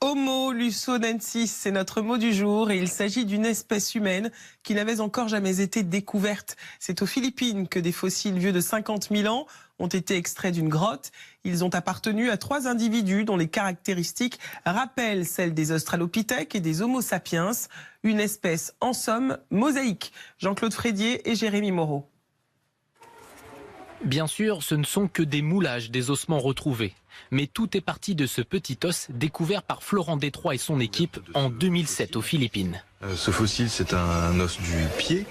Homo lusonensis, c'est notre mot du jour et il s'agit d'une espèce humaine qui n'avait encore jamais été découverte. C'est aux Philippines que des fossiles vieux de 50 000 ans ont été extraits d'une grotte. Ils ont appartenu à 3 individus dont les caractéristiques rappellent celles des Australopithèques et des Homo sapiens. Une espèce, en somme, mosaïque. Jean-Claude Frédier et Jérémy Moreau. Bien sûr, ce ne sont que des moulages des ossements retrouvés. Mais tout est parti de ce petit os découvert par Florent Détroit et son équipe en 2007 aux Philippines. Ce fossile, c'est un os du pied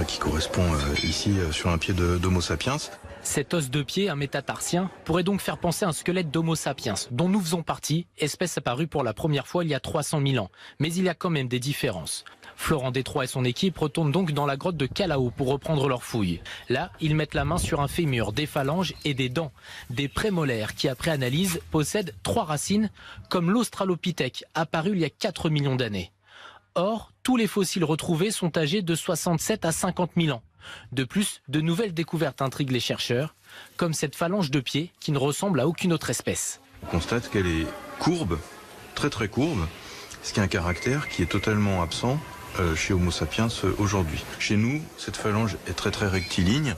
qui correspond ici sur un pied d'Homo sapiens. Cet os de pied, un métatarsien, pourrait donc faire penser à un squelette d'Homo sapiens, dont nous faisons partie, espèce apparue pour la première fois il y a 300 000 ans. Mais il y a quand même des différences. Florent Détroit et son équipe retournent donc dans la grotte de Calao pour reprendre leurs fouilles. Là, ils mettent la main sur un fémur, des phalanges et des dents. Des prémolaires qui, après analyse, possèdent 3 racines, comme l'Australopithèque, apparu il y a 4 millions d'années. Or, tous les fossiles retrouvés sont âgés de 67 à 50 000 ans. De plus, de nouvelles découvertes intriguent les chercheurs, comme cette phalange de pied qui ne ressemble à aucune autre espèce. On constate qu'elle est courbe, très très courbe, ce qui est un caractère qui est totalement absent chez Homo sapiens aujourd'hui. Chez nous, cette phalange est très très rectiligne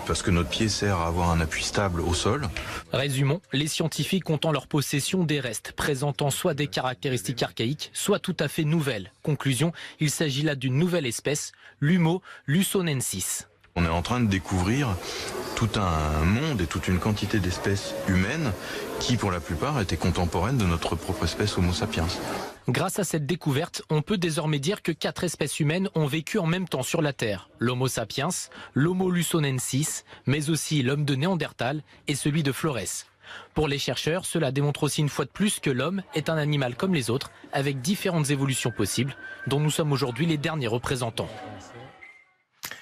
parce que notre pied sert à avoir un appui stable au sol. Résumons, les scientifiques ont en leur possession des restes présentant soit des caractéristiques archaïques, soit tout à fait nouvelles. Conclusion, il s'agit là d'une nouvelle espèce, l'Homo lusonensis. On est en train de découvrir tout un monde et toute une quantité d'espèces humaines qui, pour la plupart, étaient contemporaines de notre propre espèce Homo sapiens. Grâce à cette découverte, on peut désormais dire que 4 espèces humaines ont vécu en même temps sur la Terre. L'Homo sapiens, l'Homo lusonensis, mais aussi l'homme de Néandertal et celui de Flores. Pour les chercheurs, cela démontre aussi une fois de plus que l'homme est un animal comme les autres, avec différentes évolutions possibles, dont nous sommes aujourd'hui les derniers représentants.